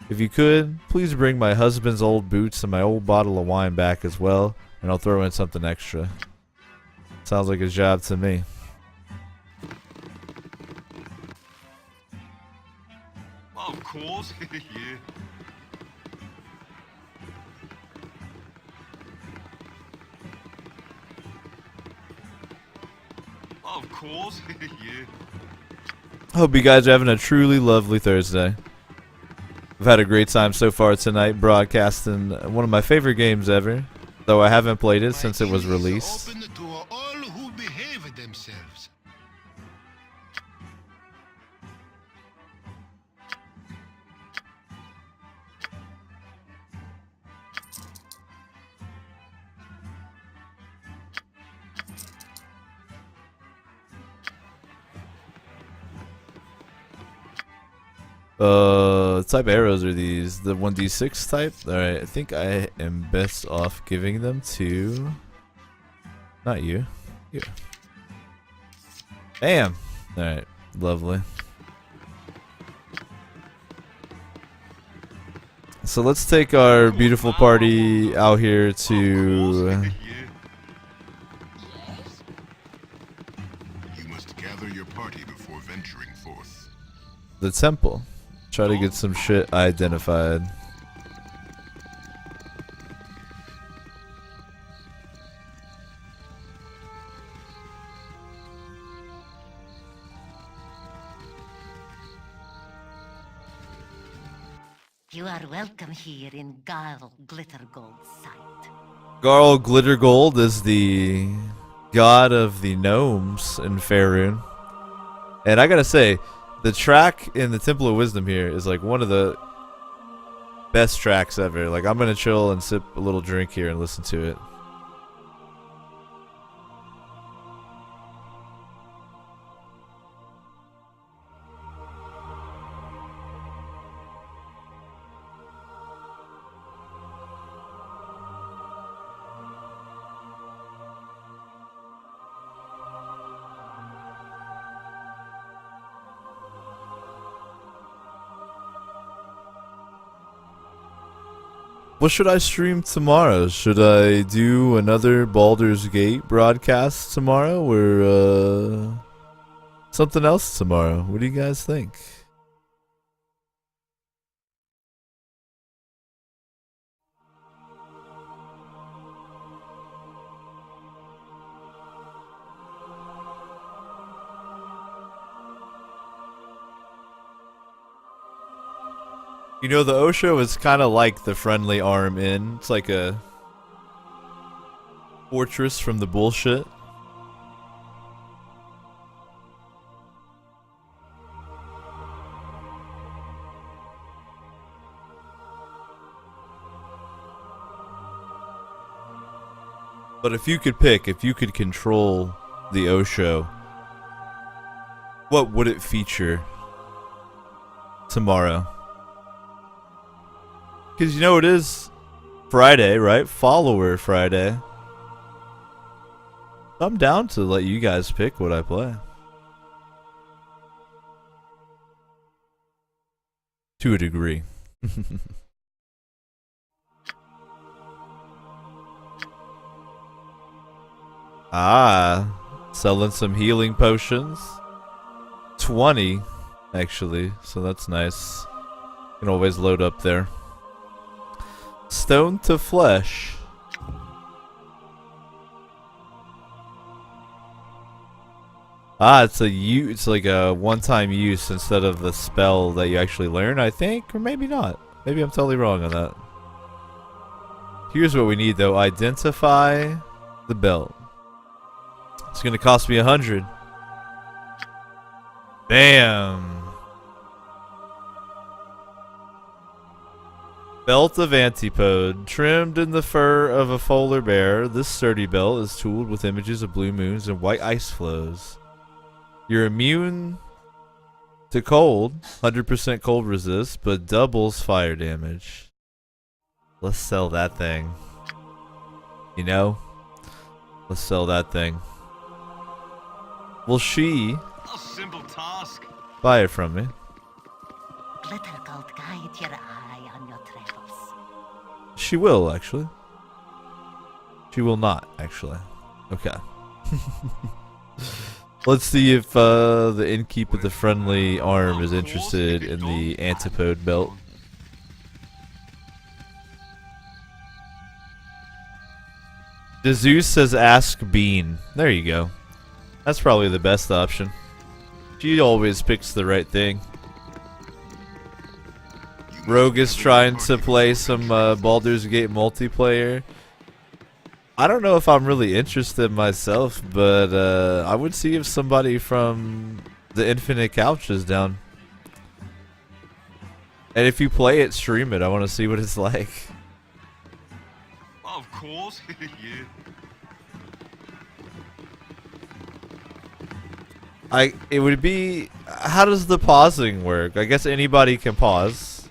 If you could, please bring my husband's old boots and my old bottle of wine back as well, and I'll throw in something extra. Sounds like a job to me. Well, of course. Yeah. Well, of course. Yeah. Hope you guys are having a truly lovely Thursday. I've had a great time so far tonight broadcasting one of my favorite games ever, though I haven't played it since it was released. Open to all who behave themselves. Type arrows are these? The 1d6 type? Alright, I think I am best off giving them to... Not you. You. Bam! Alright, lovely. So let's take our beautiful party out here to... You must gather your party before venturing forth. the temple. Try to get some shit identified. You are welcome here in Garl Glittergold's sight. Garl Glittergold is the god of the gnomes in Faerun. And I gotta say, the track in the Temple of Wisdom here is like one of the best tracks ever. Like, I'm gonna chill and sip a little drink here and listen to it. What should I stream tomorrow? Should I do another Baldur's Gate broadcast tomorrow, or something else tomorrow? What do you guys think? You know, the Osho is kind of like the friendly arm in. It's like a fortress from the bullshit. But if you could pick, if you could control the Osho, what would it feature tomorrow? Because you know it is Friday, right? Follower Friday. I'm down to let you guys pick what I play. To a degree. Selling some healing potions. 20, actually, so that's nice. You can always load up there. Stone to flesh. It's like a one-time use instead of the spell that you actually learn, I think, or maybe not. Maybe I'm totally wrong on that. Here's what we need though. Identify the belt. It's gonna cost me 100. Bam. Belt of Antipode, trimmed in the fur of a polar bear. This sturdy belt is tooled with images of blue moons and white ice flows. You're immune to cold, 100% cold resist, but doubles fire damage. Let's sell that thing. You know? Let's sell that thing. Will she A simple task. buy it from me? Glitter Gold guide your eye on your travels. She will, actually. She will not, actually. Okay. Let's see if the innkeep with the friendly arm is interested in the antipode belt. Jesus says ask Bean. There you go. That's probably the best option. She always picks the right thing. Rogue is trying to play some Baldur's Gate multiplayer. I don't know if I'm really interested myself, but I would see if somebody from the Infinite Couch is down. And if you play it, stream it. I want to see what it's like. Of course, yeah. It would be. How does the pausing work? I guess anybody can pause.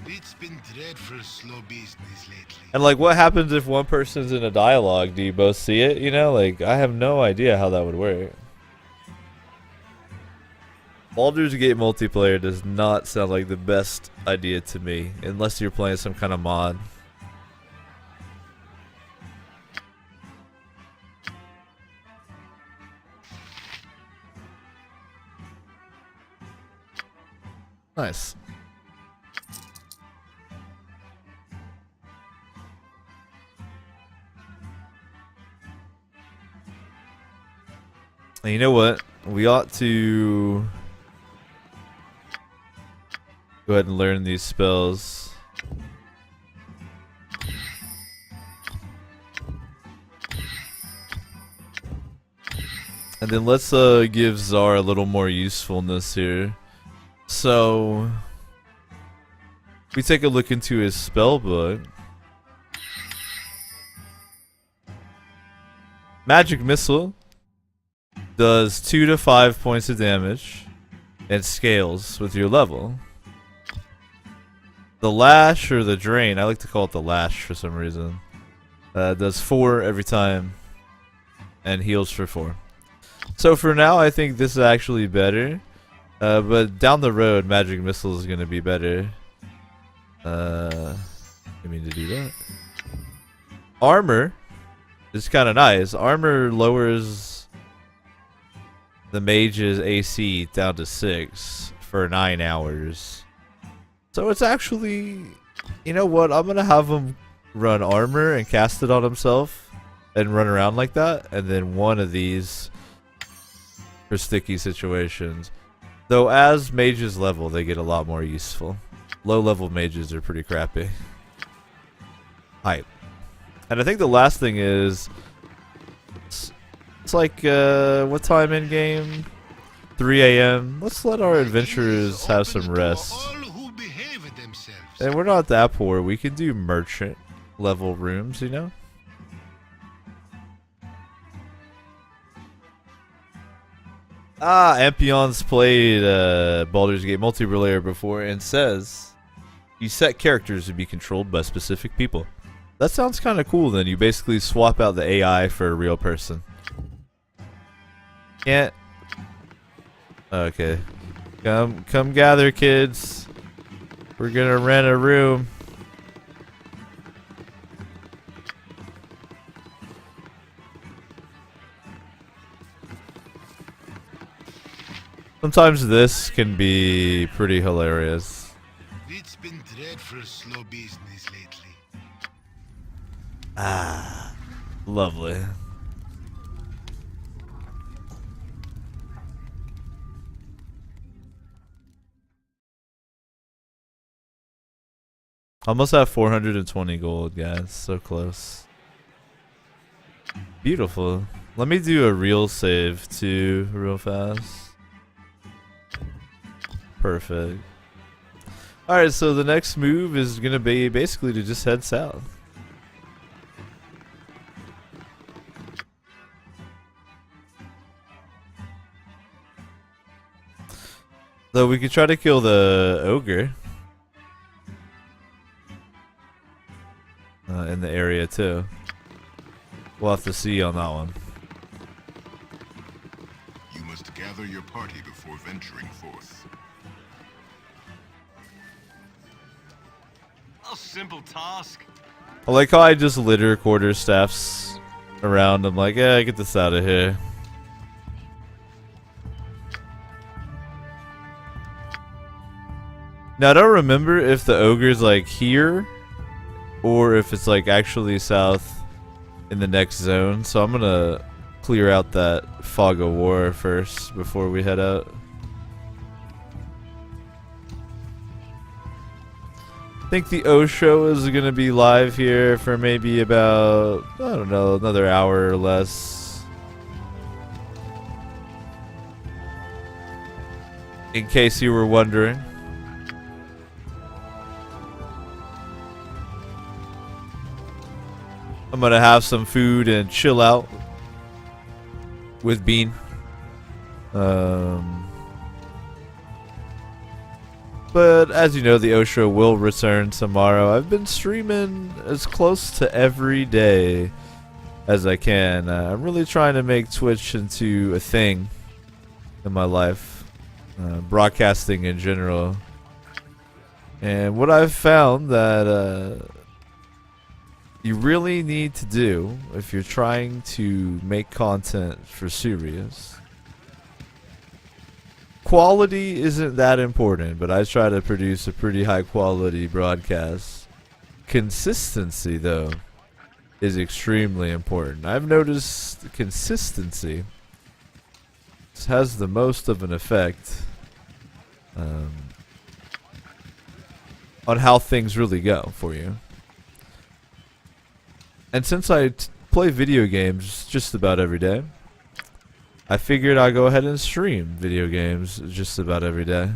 It's been dreadful slow business lately. And like, what happens if one person's in a dialogue? Do you both see it? You know, like, I have no idea how that would work. Baldur's Gate multiplayer does not sound like the best idea to me, unless you're playing some kind of mod. Nice. And you know what? We ought to go ahead and learn these spells. And then let's give Czar a little more usefulness here. So, if we take a look into his spell book. Magic Missile does 2 to 5 points of damage and scales with your level. The Lash or the Drain, I like to call it the Lash for some reason, does 4 every time and heals for 4. So for now, I think this is actually better. But down the road, Magic Missile is going to be better. I mean to do that. Armor is kind of nice. Armor lowers the mage's AC down to 6 for 9 hours. So it's actually, you know what? I'm going to have him run armor and cast it on himself and run around like that. And then one of these for sticky situations. Though as mages level, they get a lot more useful. Low level mages are pretty crappy. Hype. And I think the last thing is, it's like, what time in game? 3 a.m. Let's let our adventurers have some rest. And we're not that poor. We can do merchant level rooms, you know? Ampion's played Baldur's Gate multiplayer before and says you set characters to be controlled by specific people. That sounds kind of cool. Then you basically swap out the AI for a real person. Can't. Okay. Come gather, kids. We're gonna rent a room. Sometimes this can be pretty hilarious. It's been dreadful slow business lately. Ah, lovely. Almost have 420 gold, guys. So close. Beautiful. Let me do a real save too, real fast. Perfect. Alright, so the next move is going to be basically to just head south. Though we could try to kill the ogre. In the area too. We'll have to see on that one. You must gather your party before venturing forth. A simple task. I like how I just litter quarterstaffs around. I'm like, yeah, get this out of here. Now I don't remember if the ogre's like here or if it's like actually south in the next zone. So I'm gonna clear out that fog of war first before we head out. I think the O show is gonna be live here for maybe about, I don't know, another hour or less. In case you were wondering. I'm gonna have some food and chill out with Bean. But as you know, the Osho will return tomorrow. I've been streaming as close to every day as I can. I'm really trying to make Twitch into a thing in my life, broadcasting in general. And what I've found that you really need to do if you're trying to make content for serious. Quality isn't that important, but I try to produce a pretty high quality broadcast. Consistency, though, is extremely important. I've noticed consistency has the most of an effect on how things really go for you. And since I play video games just about every day, I figured I'd go ahead and stream video games just about every day.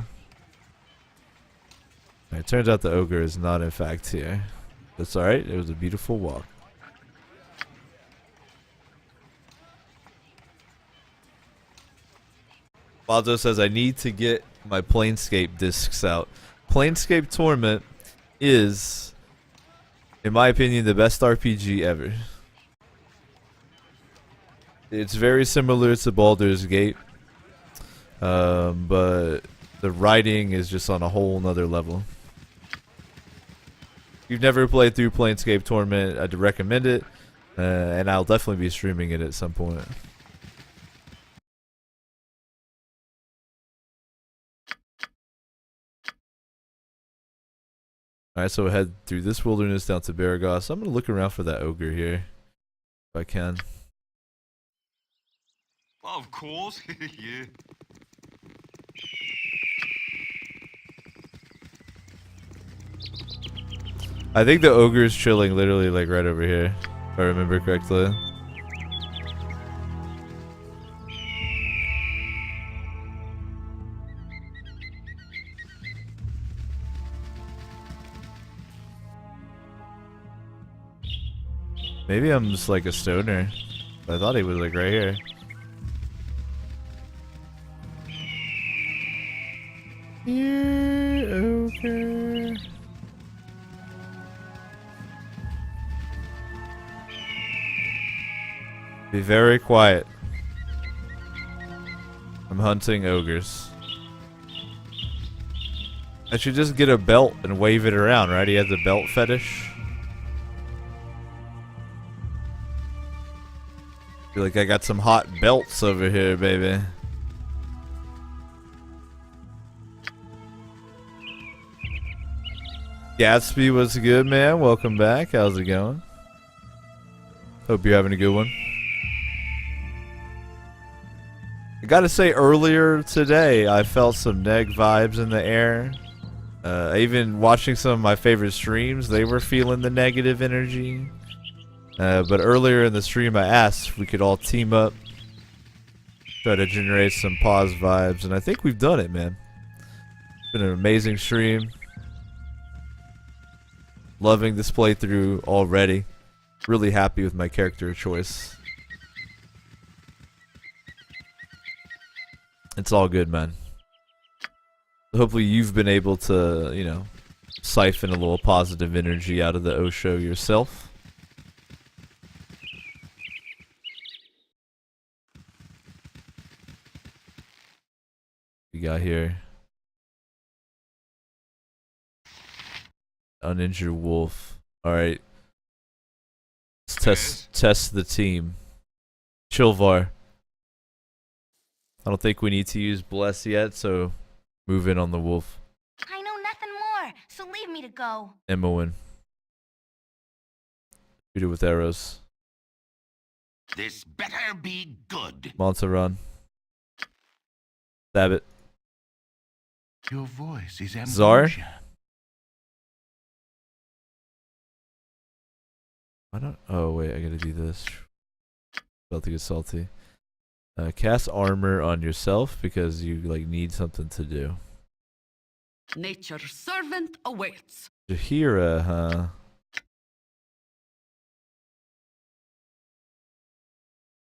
It turns out the ogre is not in fact here. That's alright, it was a beautiful walk. Baldur says I need to get my Planescape discs out. Planescape Torment is, in my opinion, the best RPG ever. It's very similar to Baldur's Gate, but the writing is just on a whole nother level. If you've never played through Planescape Torment, I'd recommend it, and I'll definitely be streaming it at some point. Alright, so we'll head through this wilderness down to Baragos. I'm going to look around for that ogre here, if I can. Of course, yeah. I think the ogre is chilling literally like right over here, if I remember correctly. Maybe I'm just like a stoner. I thought he was like right here. Yeah, okay. Be very quiet. I'm hunting ogres. I should just get a belt and wave it around, right? He has a belt fetish. Feel like I got some hot belts over here, baby. Gatsby, what's good, man? Welcome back. How's it going? Hope you're having a good one. I gotta say, earlier today, I felt some neg vibes in the air. Even watching some of my favorite streams, they were feeling the negative energy. But earlier in the stream, I asked if we could all team up, try to generate some pause vibes, and I think we've done it, man. It's been an amazing stream. Loving this playthrough already. Really happy with my character choice. It's all good, man. Hopefully you've been able to, you know, siphon a little positive energy out of the Osho yourself. We got here. uninjured wolf. Alright. Let's test the team. Chilvar. I don't think we need to use bless yet, so move in on the wolf. I know nothing more, so leave me to go. Imoen. Shoot it with arrows. This better be good. Montaron. Stab it. Your voice is Zar? ambrosia. Why not? Oh, wait, I gotta do this. About to get salty. Cast armor on yourself because you like need something to do. Nature's servant awaits. Jahira, huh?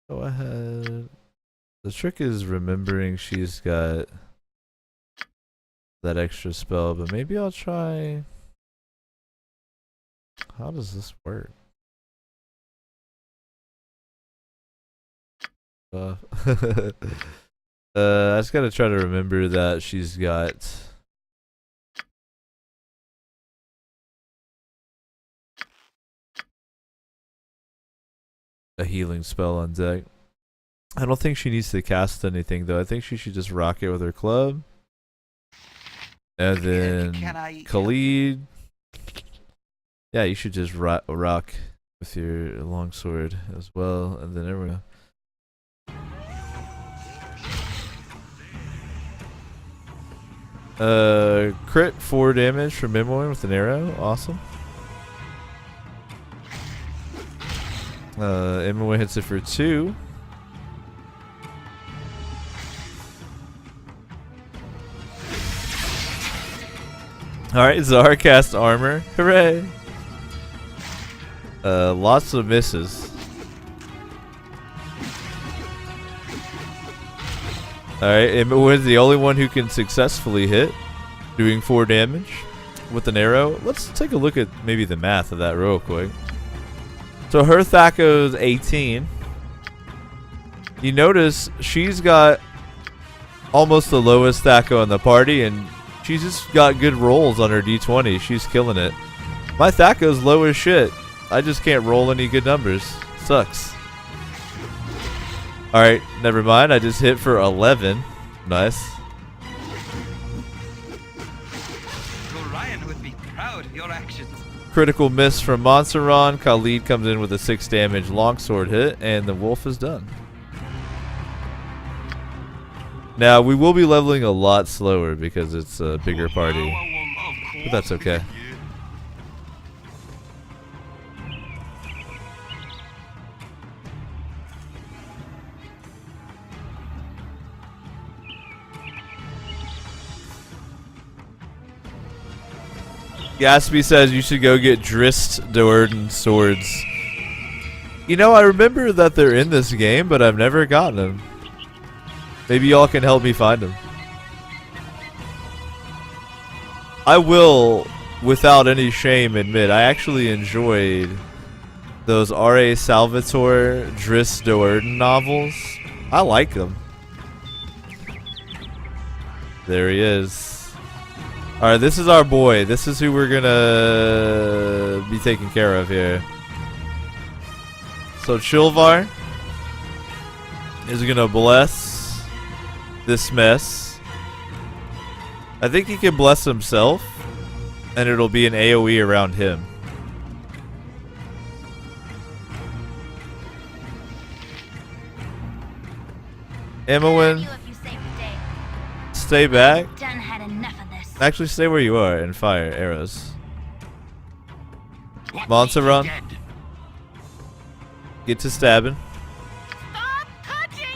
Go ahead. The trick is remembering she's got that extra spell, but maybe I'll try. How does this work? I just gotta try to remember that she's got a healing spell on deck. I don't think she needs to cast anything though. I think she should just rock it with her club. And then Khalid. Yeah, you should just rock with your longsword as well. And then everyone. Crit 4 damage from Imoen with an arrow. Awesome. Imoen hits it for 2. Alright, Zar cast armor. Hooray! Lots of misses. Alright, Imoen's the only one who can successfully hit, doing 4 damage with an arrow. Let's take a look at maybe the math of that real quick. So her Thaco's 18. You notice she's got almost the lowest Thaco in the party, and she's just got good rolls on her d20. She's killing it. My Thaco's low as shit. I just can't roll any good numbers. Sucks. Alright, never mind. I just hit for 11. Nice. Ryan would be proud of your actions. Critical miss from Monsaron. Khalid comes in with a 6 damage longsword hit, and the wolf is done. Now, we will be leveling a lot slower because it's a bigger party. But that's okay. Gatsby says you should go get Drist Doerden swords. You know, I remember that they're in this game, but I've never gotten them. Maybe y'all can help me find them. I will, without any shame, admit I actually enjoyed those R.A. Salvatore Drist Doerden novels. I like them. There he is. Alright, this is our boy. This is who we're gonna be taking care of here. So Chilvar is gonna bless this mess. I think he can bless himself, and it'll be an AoE around him. Imoen, stay back. Actually, stay where you are and fire arrows. Monsaron, get to stabbing.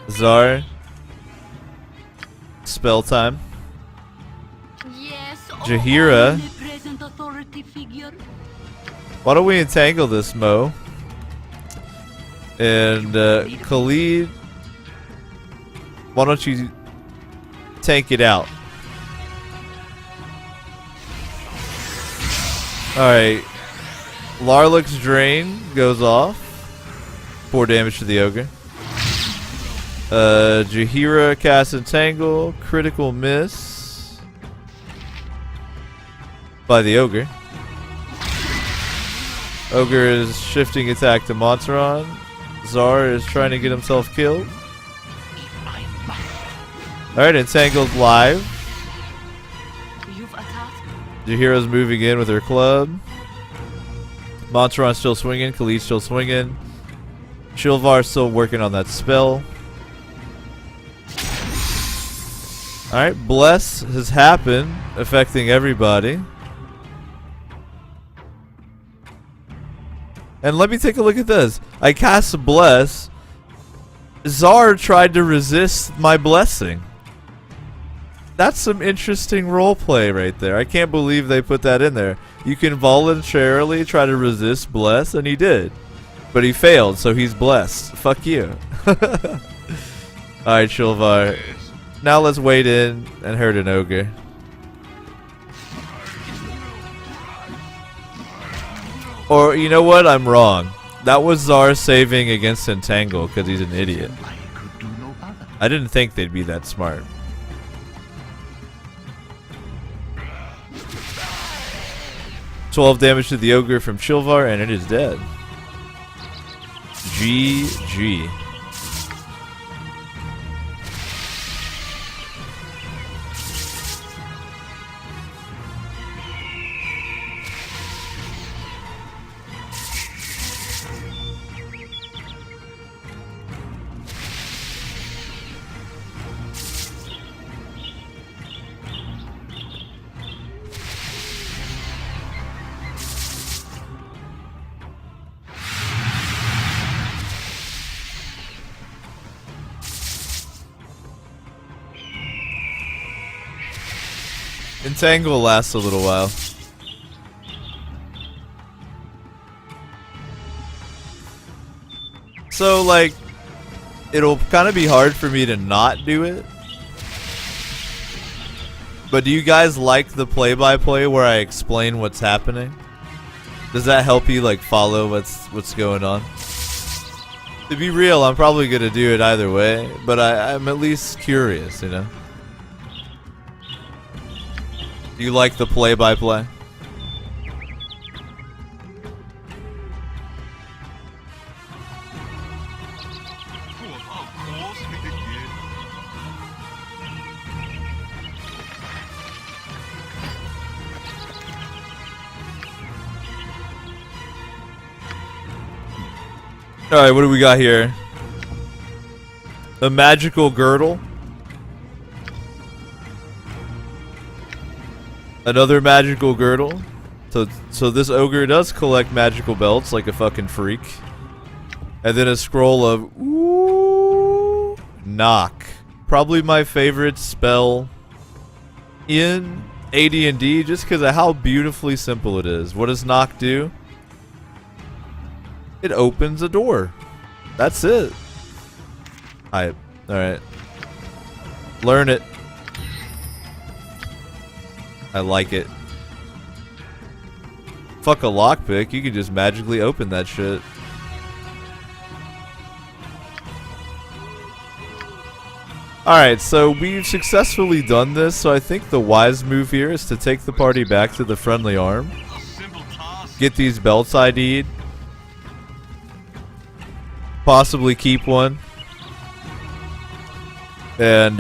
Zar, spell time. Yes, Jahira. omnipresent authority figure. Why don't we entangle this, Mo? And Khalid, why don't you tank it out? Alright. Larluk's Drain goes off. 4 damage to the ogre. Jahira casts Entangle. Critical miss by the ogre. Ogre is shifting attack to Monteron. Czar is trying to get himself killed. Alright, Entangled live. You've attacked. Your hero's moving in with her club. Monteron's still swinging. Khalid's still swinging. Shilvar's still working on that spell. Alright, Bless has happened, affecting everybody. And let me take a look at this. I cast Bless. Czar tried to resist my blessing. That's some interesting roleplay right there. I can't believe they put that in there. You can voluntarily try to resist Bless, and he did. But he failed, so he's blessed. Fuck you. Alright, Shilvar. Now let's wade in and hurt an ogre. Or, you know what? I'm wrong. That was Czar saving against Entangle because he's an idiot. I could do no other. I didn't think they'd be that smart. "12 damage to the ogre from Shilvar, and it is dead." GG. Entangle lasts a little while. So, like, it'll kind of be hard for me to not do it. But do you guys like the play-by-play where I explain what's happening? Does that help you, like, follow what's going on? To be real, I'm probably gonna do it either way, but I'm at least curious, you know? Do you like the play-by-play? Of course. Yeah. Alright, what do we got here? A magical girdle. Another magical girdle. So this ogre does collect magical belts like a fucking freak. And then a scroll of ooh, knock. Probably my favorite spell in AD&D just because of how beautifully simple it is. What does knock do? It opens a door. That's it. Alright. Learn it. I like it. Fuck a lockpick, you can just magically open that shit. Alright, so we've successfully done this, so I think the wise move here is to take the party back to the friendly arm. A simple task. Get these belts ID'd. Possibly keep one. And,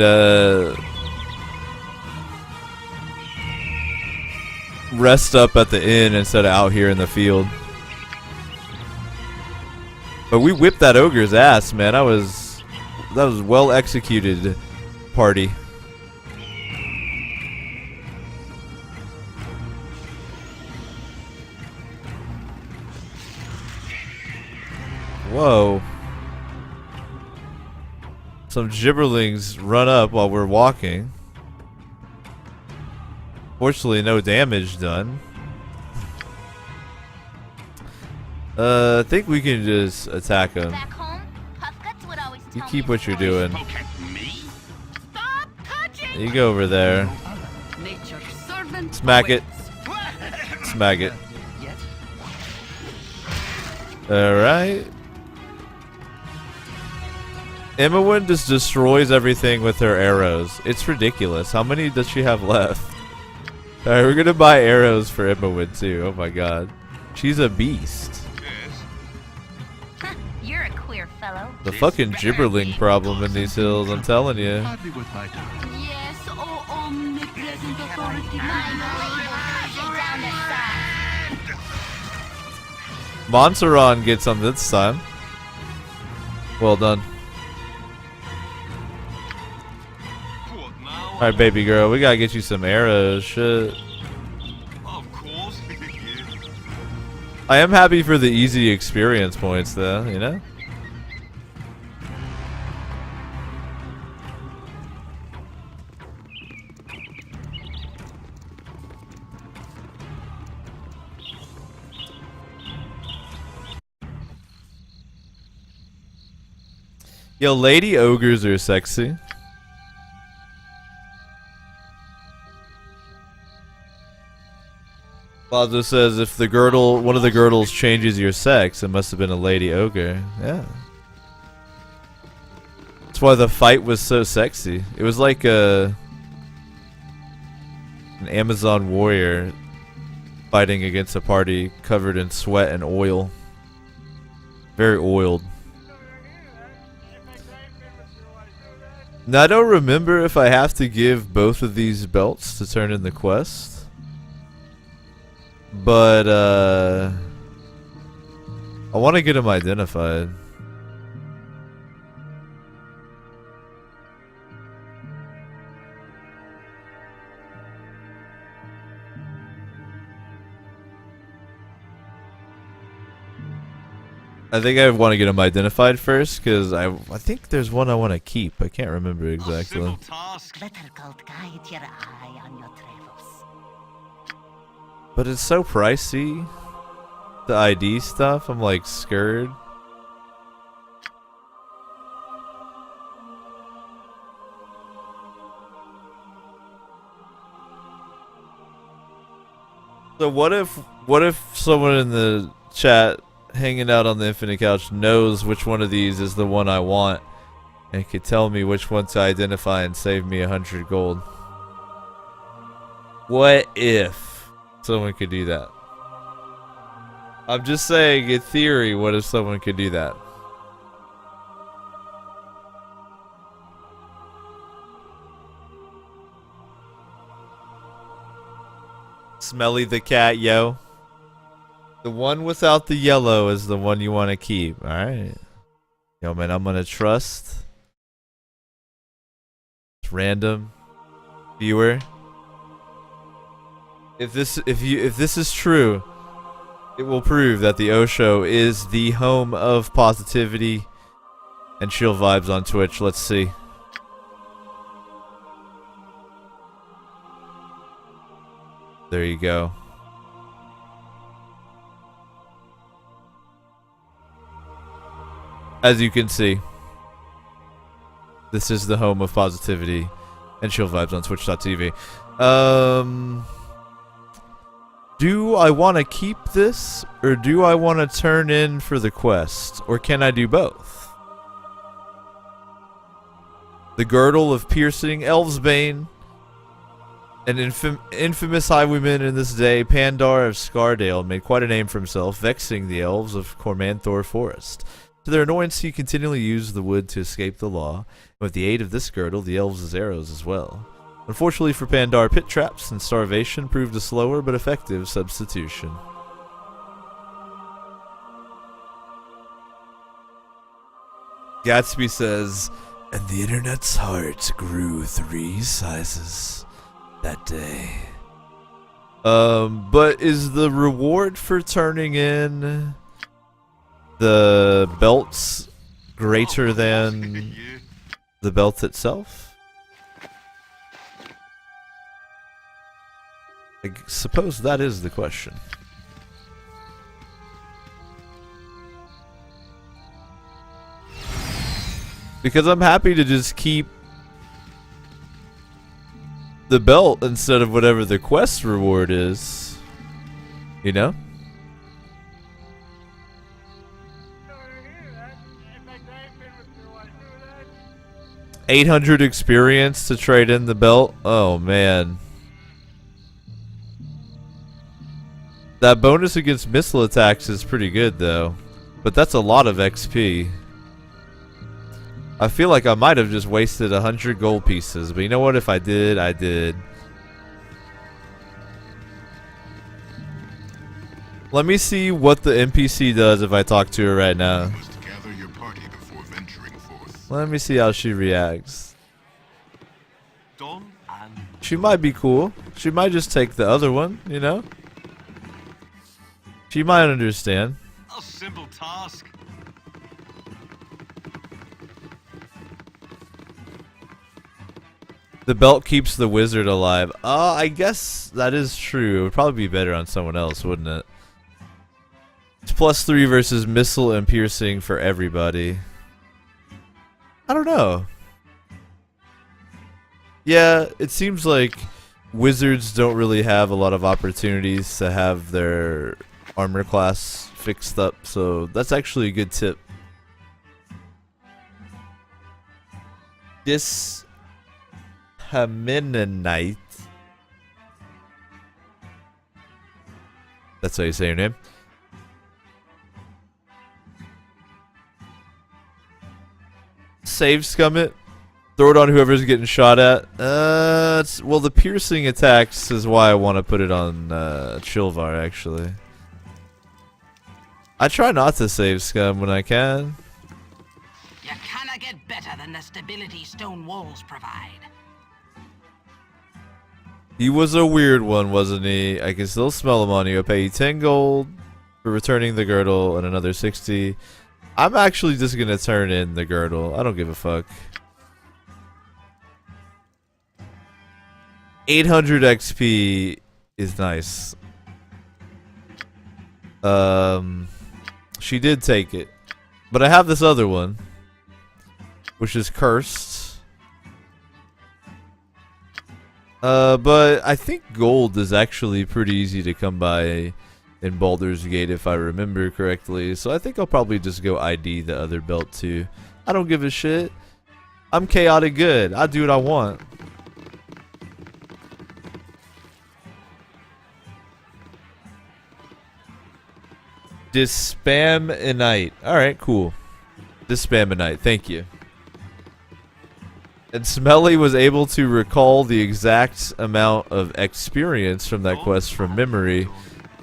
rest up at the inn instead of out here in the field. But we whipped that ogre's ass, man. That was well executed, party. Whoa. Some gibberlings run up while we're walking. Fortunately, no damage done. I think we can just attack him. Back home, Puffguts would always You tell keep me what you're stories. doing. Poke at me? Stop touching! You go over there. Nature's servant. Smack it. awaits. Smack it. Alright. Imowen just destroys everything with her arrows. It's ridiculous. How many does she have left? Alright, we're gonna buy arrows for Imowen too. Oh my god. She's a beast. queer fellow. The fucking gibberling problem in these hills, I'm telling you. Hardly worth my time. Yes, oh omnipresent authority. I'm a label down this side. Montserrat gets on this time. Well done. What now? Alright, baby girl, we gotta get you some arrows. Shit. Of course. Yeah. I am happy for the easy experience points, though, you know? Yo, lady ogres are sexy. Baldur says if the girdle, one of the girdles changes your sex, it must have been a lady ogre. Yeah. That's why the fight was so sexy. It was like an Amazon warrior fighting against a party covered in sweat and oil. Very oiled. Now, I don't remember if I have to give both of these belts to turn in the quest. But, I want to get them identified. I think I want to get them identified first, because I think there's one I want to keep. I can't remember A exactly. simple task. Glitter gold guide your eye on your travels. But it's so pricey. The ID stuff, I'm like scared. So what if someone in the chat hanging out on the Infinite Couch knows which one of these is the one I want and could tell me which one to identify and save me 100 gold? What if someone could do that? I'm just saying, in theory, what if someone could do that? Smelly the cat, yo. The one without the yellow is the one you want to keep. Alright. Yo, man, I'm gonna trust. It's random. Viewer. If this is true, it will prove that the Osho is the home of positivity and chill vibes on Twitch. Let's see. There you go. As you can see, this is the home of positivity and chill vibes on twitch.tv. Do I want to keep this, or do I want to turn in for the quest, or can I do both? The girdle of piercing Elvesbane, an infamous highwayman in this day, Pandar of Scardale, made quite a name for himself, vexing the elves of Cormanthor Forest. To their annoyance, he continually used the wood to escape the law, and with the aid of this girdle, the elves' arrows as well. Unfortunately for Pandar, pit traps and starvation proved a slower but effective substitution. Gatsby says, and the internet's heart grew 3 sizes that day. But is the reward for turning in the belts greater than the belt itself? I suppose that is the question. Because I'm happy to just keep the belt instead of whatever the quest reward is. You know? $800 experience to trade in the belt? Oh man. That bonus against missile attacks is pretty good though. But that's a lot of XP. I feel like I might have just wasted 100 gold pieces, but you know what? If I did, I did. Let me see what the NPC does if I talk to her right now. You must gather your party before venturing forth. Let me see how she reacts. Done and She might be cool. She might just take the other one, you know? She might understand. a simple task. The belt keeps the wizard alive. I guess that is true. It would probably be better on someone else, wouldn't it? It's +3 versus missile and piercing for everybody. I don't know. Yeah, it seems like wizards don't really have a lot of opportunities to have their armor class fixed up, so that's actually a good tip. Dishaminonite. That's how you say your name. Save scum it. Throw it on whoever's getting shot at. Well, the piercing attacks is why I want to put it on Chilvar, actually. I try not to save scum when I can. You cannot get better than the stability stone walls provide. He was a weird one, wasn't he? I can still smell him on you. I'll pay you 10 gold for returning the girdle and another 60. I'm actually just gonna turn in the girdle. I don't give a fuck. 800 XP is nice. She did take it. But I have this other one, which is cursed. But I think gold is actually pretty easy to come by in Baldur's Gate if I remember correctly. So I think I'll probably just go ID the other belt too. I don't give a shit. I'm chaotic good. I do what I want. Dispaminite. Alright, cool. Dispaminite, thank you. And Smelly was able to recall the exact amount of experience from that quest from memory,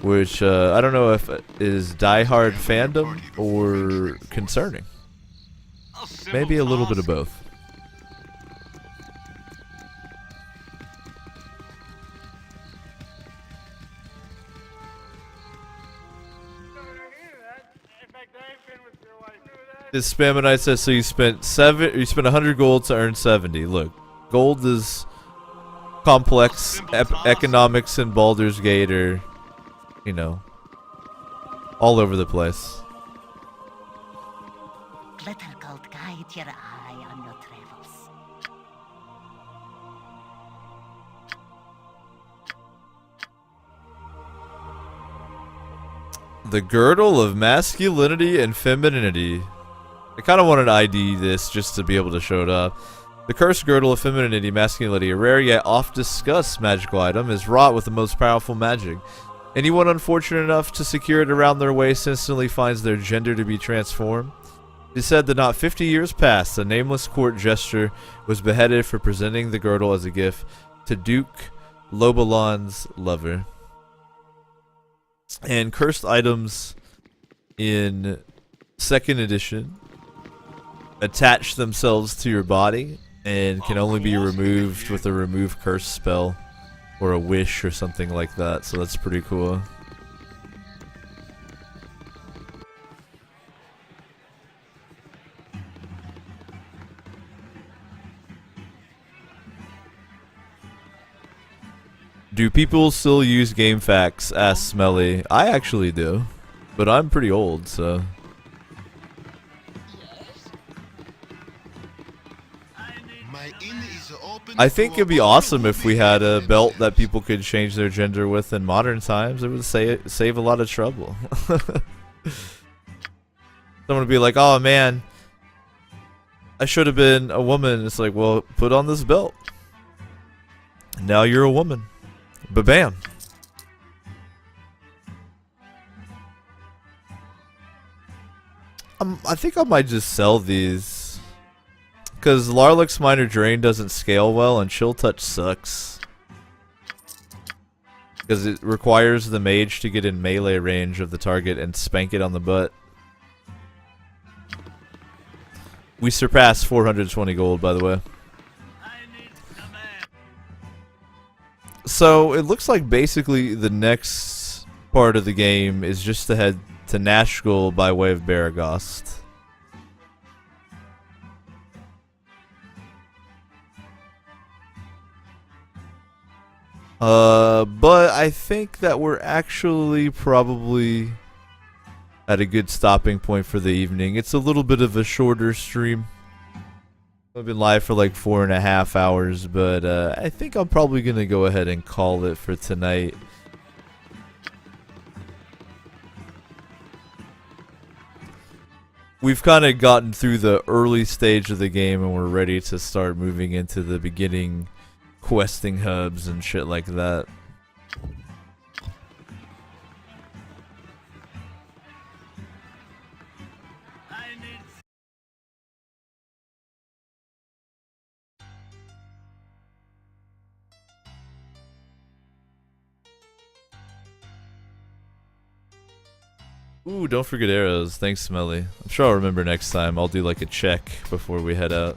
which I don't know if it is diehard fandom or concerning. A simple Maybe a little bit of task. both. This Spaminite says so you spent 100 gold to earn 70. Look, gold is complex economics in Baldur's Gate are, you know, all over the place. Glitter gold guide your eye on your travels. The girdle of masculinity and femininity. I kind of wanted to ID this just to be able to show it up. The cursed girdle of femininity, masculinity, a rare yet oft discussed magical item, is wrought with the most powerful magic. Anyone unfortunate enough to secure it around their waist instantly finds their gender to be transformed. It is said that not 50 years past, a nameless court jester was beheaded for presenting the girdle as a gift to Duke Lobalon's lover. And cursed items in 2nd edition attach themselves to your body and can only be removed with a remove curse spell or a wish or something like that, so that's pretty cool. Do people still use game facts? Asked Smelly. I actually do, but I'm pretty old, so. I think it'd be awesone if we had a belt that people could change their gender with in modern times. It would save a lot of trouble. Someone would be like, oh man, I should have been a woman. It's like, well, put on this belt. Now you're a woman. Ba-bam. I think I might just sell these. Because Larloc's Minor Drain doesn't scale well, and Chill Touch sucks. Because it requires the mage to get in melee range of the target and spank it on the butt. We surpassed 420 gold, by the way. So it looks like basically the next part of the game is just to head to Nashgul by way of Baragost. But I think that we're actually probably at a good stopping point for the evening. It's a little bit of a shorter stream. I've been live for like 4.5 hours, but I think I'm probably gonna go ahead and call it for tonight. We've kind of gotten through the early stage of the game and we're ready to start moving into the beginning questing hubs and shit like that. Ooh, don't forget arrows. Thanks, Smelly. I'm sure I'll remember next time. I'll do like a check before we head out.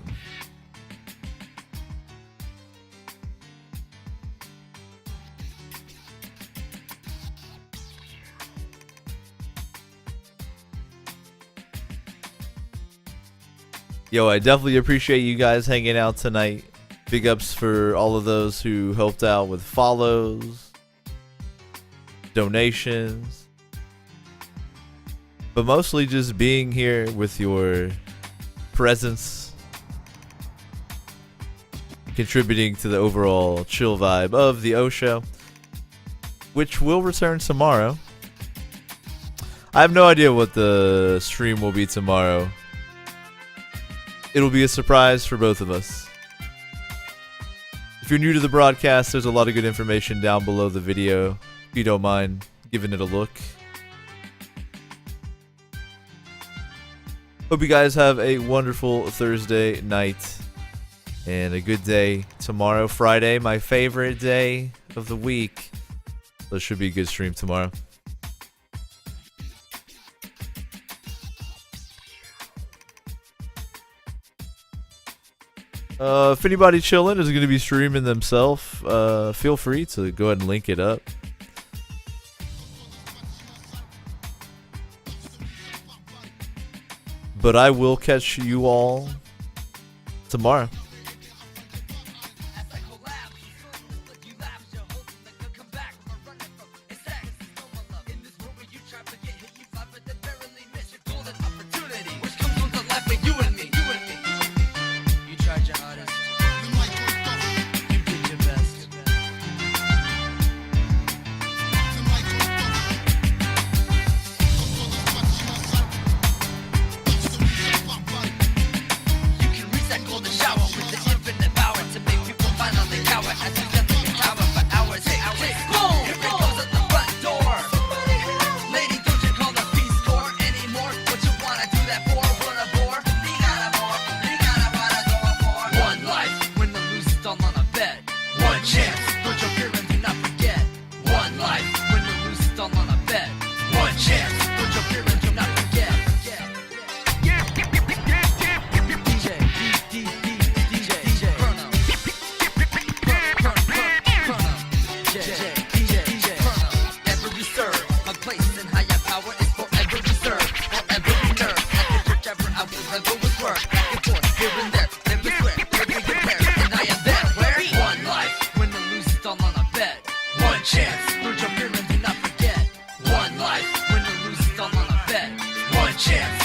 Yo, I definitely appreciate you guys hanging out tonight. Big ups for all of those who helped out with follows, donations, but mostly just being here with your presence, contributing to the overall chill vibe of the O Show, which will return tomorrow. I have no idea what the stream will be tomorrow. It'll be a surprise for both of us. If you're new to the broadcast, there's a lot of good information down below the video, if you don't mind giving it a look. Hope you guys have a wonderful Thursday night and a good day tomorrow, Friday, my favorite day of the week. So it should be a good stream tomorrow. If anybody chilling is going to be streaming themselves, feel free to go ahead and link it up. But I will catch you all tomorrow. Chance.